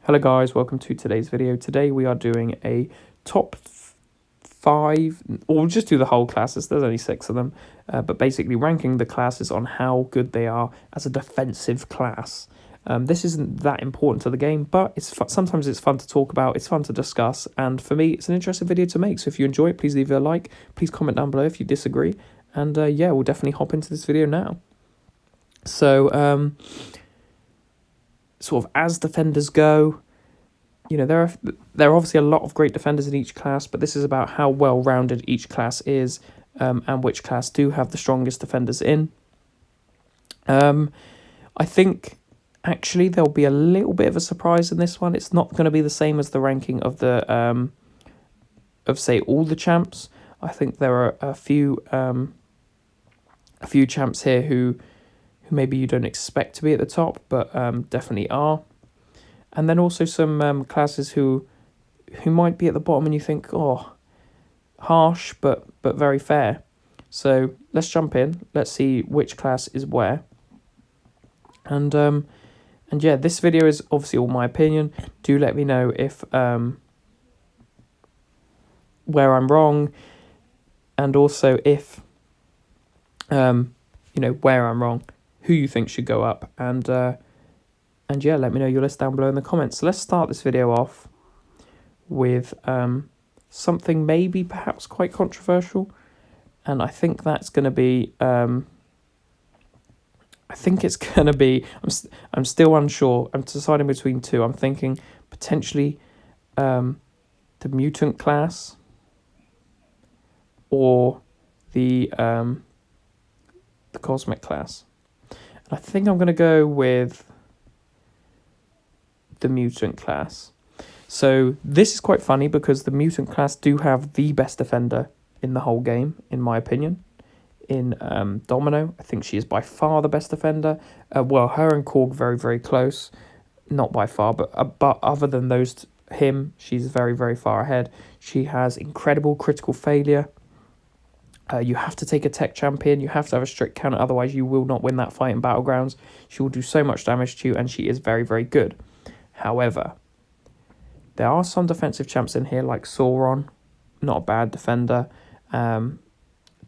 Hello guys, welcome to today's video. Today we are doing a top 5, or we'll just do the whole classes, there's only 6 of them, but basically ranking the classes on how good they are as a defensive class. This isn't that important to the game, but sometimes it's fun to talk about, it's fun to discuss, and for me it's an interesting video to make, so if you enjoy it, please leave a like, please comment down below if you disagree, and yeah, we'll definitely hop into this video now. So, sort of as defenders go, you know, there are obviously a lot of great defenders in each class, but this is about how well-rounded each class is, and which class do have the strongest defenders in. I think actually there'll be a little bit of a surprise in this one. It's not going to be the same as the ranking of the of say all the champs. I think there are a few champs here who maybe you don't expect to be at the top, but definitely are. And then also some classes who might be at the bottom and you think, oh, harsh, but very fair. So let's jump in. Let's see which class is where. And yeah, this video is obviously all my opinion. Do let me know if where I'm wrong, and also if you know, where I'm wrong, who you think should go up, and yeah, let me know your list down below in the comments. So let's start this video off with something maybe perhaps quite controversial, and I think that's going to be I think it's going to be, I'm still unsure, I'm deciding between two. I'm thinking potentially the mutant class or the cosmic class. And I think I'm going to go with the mutant class. So this is quite funny because the mutant class do have the best defender in the whole game, in my opinion. In Domino, I think she is by far the best defender. Well, her and Korg very, very close. Not by far, but other than those, him, she's very, very far ahead. She has incredible critical failure. You have to take a tech champion. You have to have a strict counter, otherwise you will not win that fight in Battlegrounds. She will do so much damage to you, and she is very, very good. However, there are some defensive champs in here, like Sauron, not a bad defender.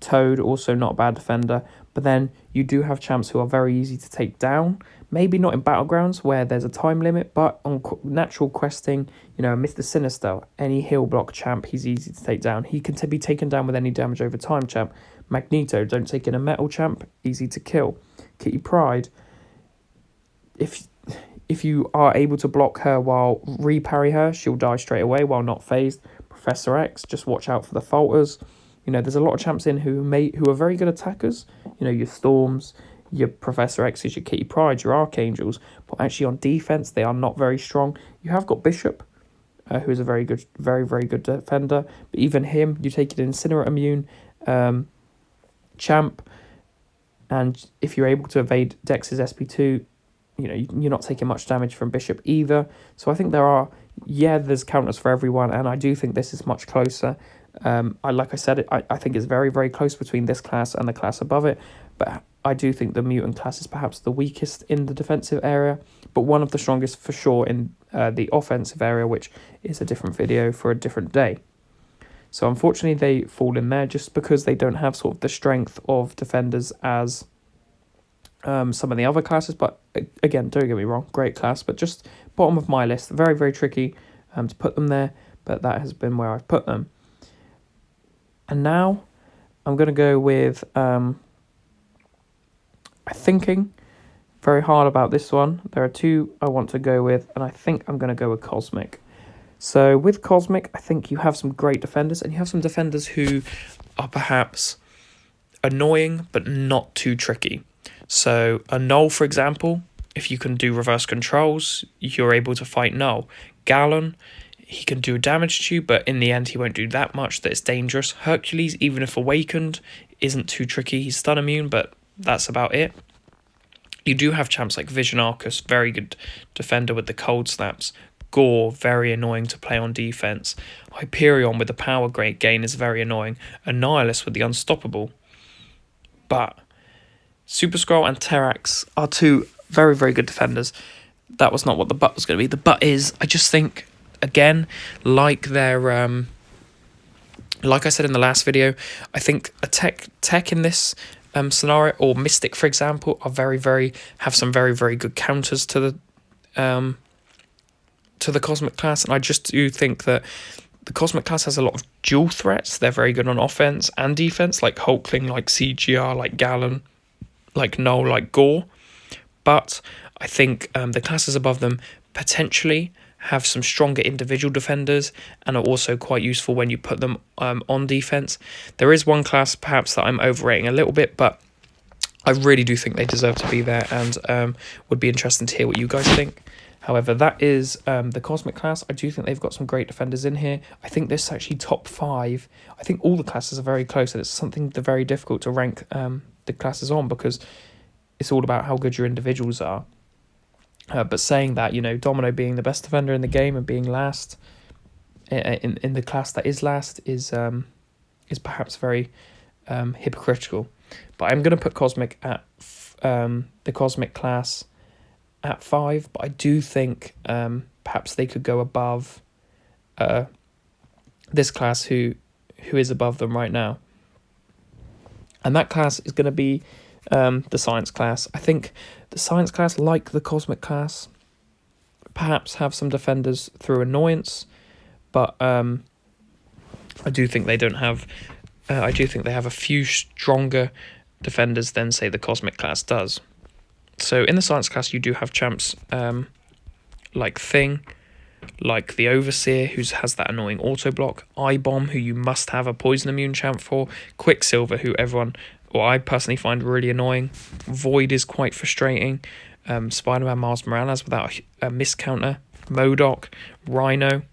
Toad, also not a bad defender. But then you do have champs who are very easy to take down. Maybe not in Battlegrounds where there's a time limit, but on natural questing, you know, Mr. Sinister, any heal block champ, he's easy to take down. He can be taken down with any damage over time champ. Magneto, don't take in a metal champ, easy to kill. Kitty Pryde, if you are able to block her while reparry her, she'll die straight away while not phased. Professor X, just watch out for the falters. You know, there's a lot of champs in who are very good attackers. You know, your Storms, your Professor X's, your Kitty Pryde, your Archangels. But actually on defense, they are not very strong. You have got Bishop, who is a very, very good defender. But even him, you take an Incinerate immune champ. And if you're able to evade Dex's SP2, you know, you're not taking much damage from Bishop either. So I think there's counters for everyone, and I do think this is much closer. Like I said, I think it's very, very close between this class and the class above it, but I do think the mutant class is perhaps the weakest in the defensive area, but one of the strongest for sure in the offensive area, which is a different video for a different day. So unfortunately they fall in there just because they don't have sort of the strength of defenders as some of the other classes. But again, don't get me wrong, great class, but just bottom of my list. Very, very tricky to put them there, but that has been where I've put them. And now I'm going to go with, I'm thinking very hard about this one. There are two I want to go with, and I think I'm going to go with Cosmic. So with Cosmic, I think you have some great defenders, and you have some defenders who are perhaps annoying, but not too tricky. So a Null, for example, if you can do reverse controls, you're able to fight Null. Gallon, he can do damage to you, but in the end he won't do that much that it's dangerous. Hercules, even if awakened, isn't too tricky. He's stun immune, but that's about it. You do have champs like Vision Arcus, very good defender with the cold snaps. Gore, very annoying to play on defense. Hyperion with the power gain is very annoying. Annihilus with the unstoppable. But Super Skrull and Terrax are two very, very good defenders. that was not what the but was going to be. The but is, I just think, again, like their like I said in the last video, I think a tech in this scenario, or Mystic, for example, are have some very good counters to the Cosmic class, and I just do think that the Cosmic class has a lot of dual threats. They're very good on offense and defense, like Hulkling, like CGR, like Gallon, like Null, like Gore. But I think the classes above them potentially have some stronger individual defenders and are also quite useful when you put them on defense. There is one class perhaps that I'm overrating a little bit, but I really do think they deserve to be there, and would be interesting to hear what you guys think. However, that is the Cosmic class. I do think they've got some great defenders in here. I think this is actually top 5. I think all the classes are very close, and it's something that's very difficult to rank the classes on, because it's all about how good your individuals are. But saying that, Domino being the best defender in the game and being last in the class that is last is perhaps very hypocritical. But I'm going to put Cosmic at the Cosmic class at 5. But I do think perhaps they could go above this class, who is above them right now, and that class is going to be the Science class. I think the Science class, like the Cosmic class, perhaps have some defenders through annoyance, but I do think they don't have. I do think they have a few stronger defenders than, say, the Cosmic class does. So in the Science class, you do have champs like Thing, like the Overseer, who has that annoying auto block, I-Bomb, who you must have a poison immune champ for, Quicksilver, who I personally find really annoying, Void is quite frustrating, Spider-Man Miles Morales without a miss counter, MODOK, Rhino,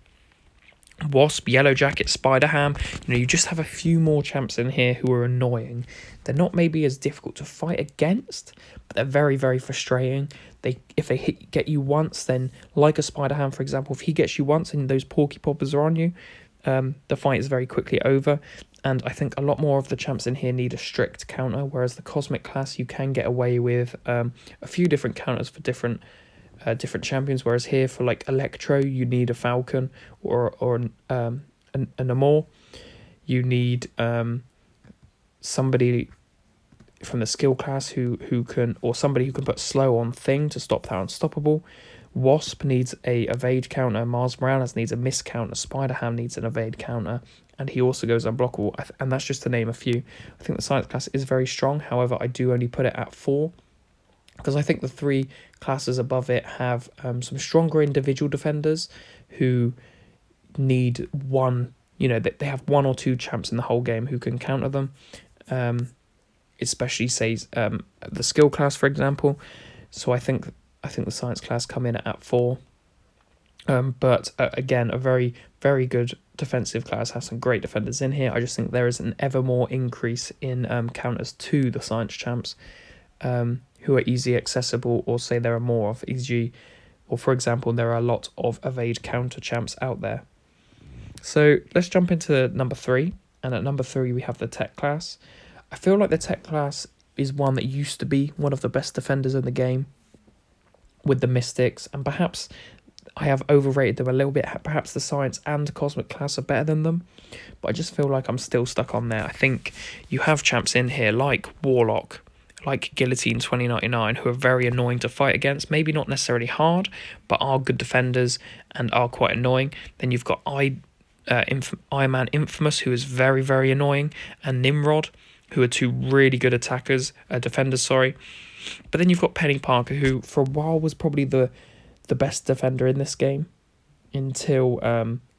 Wasp, Yellow Jacket, Spider-Ham. You just have a few more champs in here who are annoying. They're not maybe as difficult to fight against, but they're very frustrating. If they get you once, then like a Spider-Ham, for example, if he gets you once and those Porky Poppers are on you, the fight is very quickly over. And I think a lot more of the champs in here need a strict counter, whereas the Cosmic class, you can get away with a few different counters for different champions, whereas here for like Electro, you need a Falcon or an Amor. You need somebody from the skill class who can, or somebody who can put slow on Thing to stop that unstoppable. Wasp needs a evade counter, Miles Morales needs a miss counter, Spider-Ham needs an evade counter, and he also goes unblockable, and that's just to name a few. I think the Science class is very strong, however, I do only put it at 4, because I think the 3 classes above it have some stronger individual defenders who need one, they have 1 or 2 champs in the whole game who can counter them, especially, say, the skill class, for example. So I think the Science class come in at 4. But again, a very good defensive class, has some great defenders in here. I just think there is an ever more increase in counters to the Science champs, who are easy accessible, or say there are more of, e.g., or for example, there are a lot of evade counter champs out there. So let's jump into number 3, and at number 3 we have the Tech class. I feel like the Tech class is one that used to be one of the best defenders in the game with the Mystics, and perhaps I have overrated them a little bit. Perhaps the Science and Cosmic class are better than them, but I just feel like I'm still stuck on there. I think you have champs in here like Warlock, like Guillotine 2099, who are very annoying to fight against. Maybe not necessarily hard, but are good defenders and are quite annoying. Then you've got Iron Man Infamous, who is very annoying, and Nimrod, who are 2 really good defenders. But then you've got Penny Parker, who for a while was probably the best defender in this game until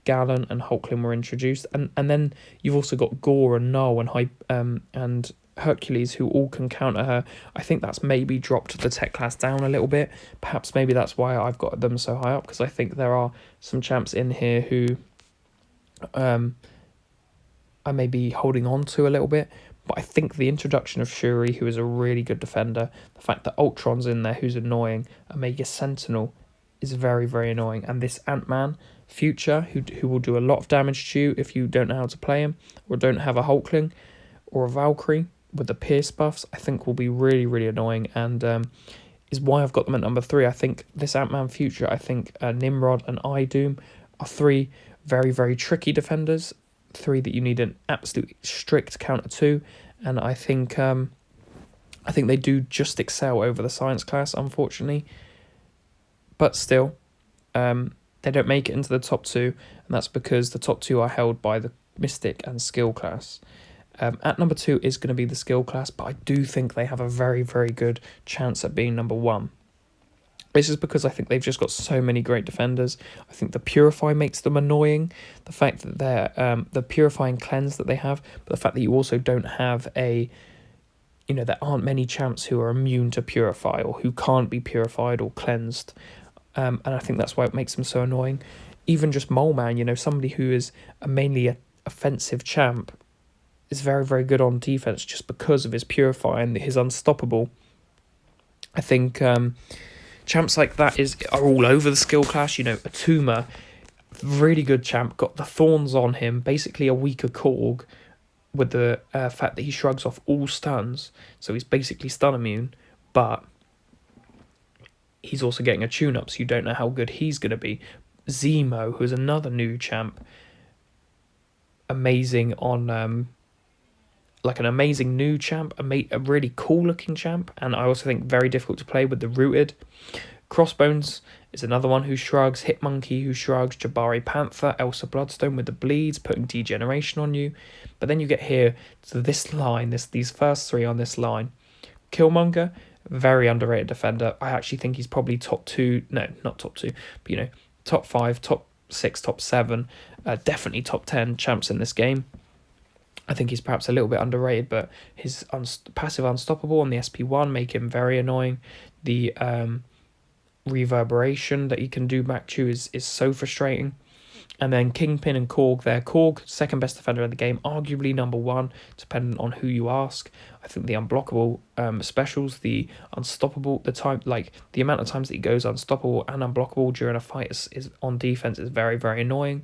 Gallon and Hulkling were introduced, and then you've also got Gore and Null and Hercules, who all can counter her. I think that's maybe dropped the Tech class down a little bit. Perhaps maybe that's why I've got them so high up, because I think there are some champs in here who I may be holding on to a little bit. But I think the introduction of Shuri, who is a really good defender, the fact that Ultron's in there, who's annoying, Omega Sentinel is very annoying, and this Ant-Man Future, who will do a lot of damage to you if you don't know how to play him, or don't have a Hulkling or a Valkyrie with the Pierce buffs, I think will be really annoying, and is why I've got them at number 3. I think this Ant-Man Future, I think Nimrod and iDoom are 3 very, very tricky defenders, 3 that you need an absolute strict counter to, and I think they do just excel over the science class, unfortunately. But still, they don't make it into the top 2, and that's because the top 2 are held by the Mystic and Skill class. At number 2 is going to be the Skill class, but I do think they have a very, very good chance at being number 1. This is because I think they've just got so many great defenders. I think the Purify makes them annoying. The fact that they're the Purifying Cleanse that they have, but the fact that you also don't have there aren't many champs who are immune to Purify or who can't be purified or cleansed. And I think that's why it makes them so annoying. Even just Mole Man, somebody who is mainly an offensive champ, is very, very good on defense just because of his Purify and his Unstoppable. I think champs like that are all over the skill class. Atuma, really good champ, got the Thorns on him, basically a weaker Korg with the fact that he shrugs off all stuns, so he's basically stun immune, but he's also getting a tune-up, so you don't know how good he's going to be. Zemo, who's another new champ, amazing on an amazing new champ, a really cool looking champ, and I also think very difficult to play with the Rooted. Crossbones is another one who shrugs, Hitmonkey who shrugs, Jabari Panther, Elsa Bloodstone with the bleeds, putting degeneration on you. But then you get here to this line, these first 3 on this line. Killmonger, very underrated defender. I actually think he's probably top 2, no, not top 2, but top 5, top 6, top 7, definitely top 10 champs in this game. I think he's perhaps a little bit underrated, but his passive Unstoppable on the SP1 make him very annoying. The reverberation that he can do back to is so frustrating. And then Kingpin and Korg there. Korg, second best defender in the game, arguably number 1, depending on who you ask. I think the unblockable specials, the unstoppable, the amount of times that he goes unstoppable and unblockable during a fight is on defense is very, very annoying.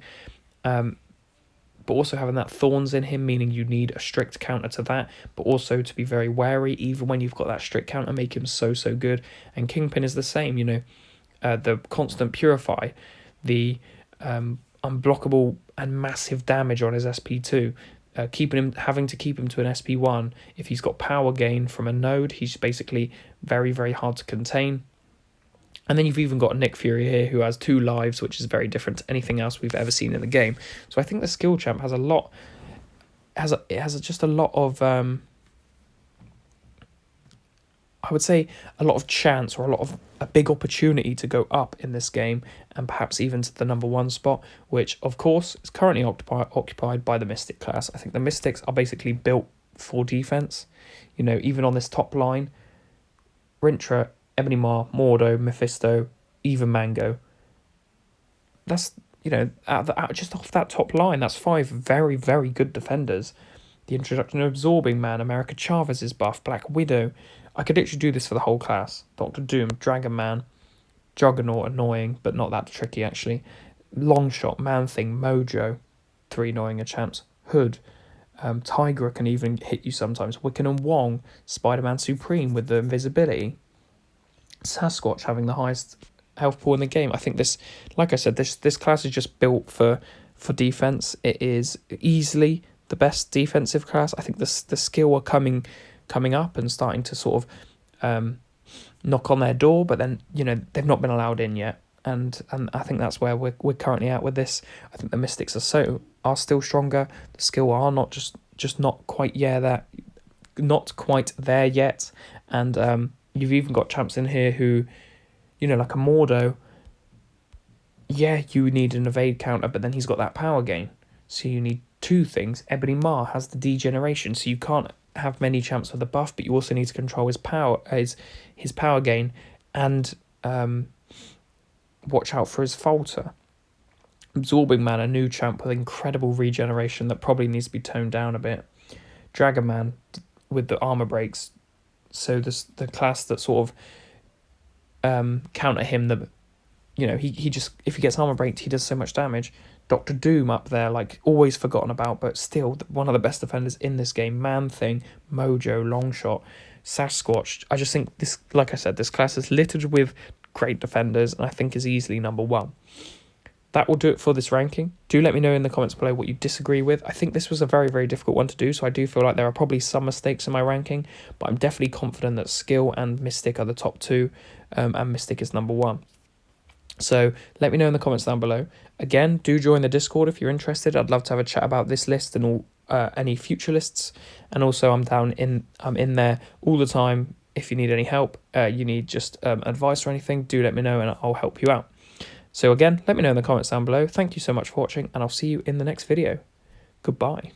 But also having that Thorns in him, meaning you need a strict counter to that, but also to be very wary, even when you've got that strict counter, make him so, so good. And Kingpin is the same, the constant Purify, the unblockable and massive damage on his SP2, having to keep him to an SP1. If he's got power gain from a node, he's basically very, very hard to contain. And then you've even got Nick Fury here, who has 2 lives, which is very different to anything else we've ever seen in the game. So I think the skill champ has just a lot of I would say a lot of chance, or a big opportunity to go up in this game, and perhaps even to the number 1 spot, which of course is currently occupied by the Mystic class. I think the Mystics are basically built for defense. Even on this top line, Rintrah, Ebony Maw, Mordo, Mephisto, even Mango. That's, just off that top line, that's 5 very, very good defenders. The introduction of Absorbing Man, America Chavez's buff, Black Widow. I could literally do this for the whole class. Doctor Doom, Dragon Man, Juggernaut, annoying, but not that tricky actually. Longshot, Man-Thing, Mojo, 3 annoying champs. Hood, Tigra can even hit you sometimes. Wiccan and Wong, Spider-Man Supreme with the invisibility. Sasquatch having the highest health pool in the game. I think this, like I said, this class is just built for defense. It is easily the best defensive class. I think the skill are coming up and starting to sort of knock on their door, but then they've not been allowed in yet. And I think that's where we're currently at with this. I think the Mystics are still stronger. The skill are not just not quite there yet. And you've even got champs in here who, like a Mordo, yeah, you need an evade counter, but then he's got that power gain. So you need 2 things. Ebony Maw has the degeneration, so you can't have many champs with the buff, but you also need to control his power gain, and watch out for his falter. Absorbing Man, a new champ with incredible regeneration that probably needs to be toned down a bit. Dragon Man with the armor breaks. So the class that sort of counter him, he just, if he gets armor breaked, he does so much damage. Doctor Doom up there, always forgotten about, but still one of the best defenders in this game. Man-Thing, Mojo, Longshot. Sasquatch. I just think this, like I said, this class is littered with great defenders, and I think is easily number one. That will do it for this ranking. Do let me know in the comments below what you disagree with. I think this was a very, very difficult one to do, so I do feel like there are probably some mistakes in my ranking, but I'm definitely confident that Skill and Mystic are the top two, and Mystic is number one. So let me know in the comments down below. Again, do join the Discord if you're interested. I'd love to have a chat about this list and all any future lists. And also I'm in there all the time. If you need any help, you need just advice or anything, do let me know and I'll help you out. So again, let me know in the comments down below. Thank you so much for watching, and I'll see you in the next video. Goodbye.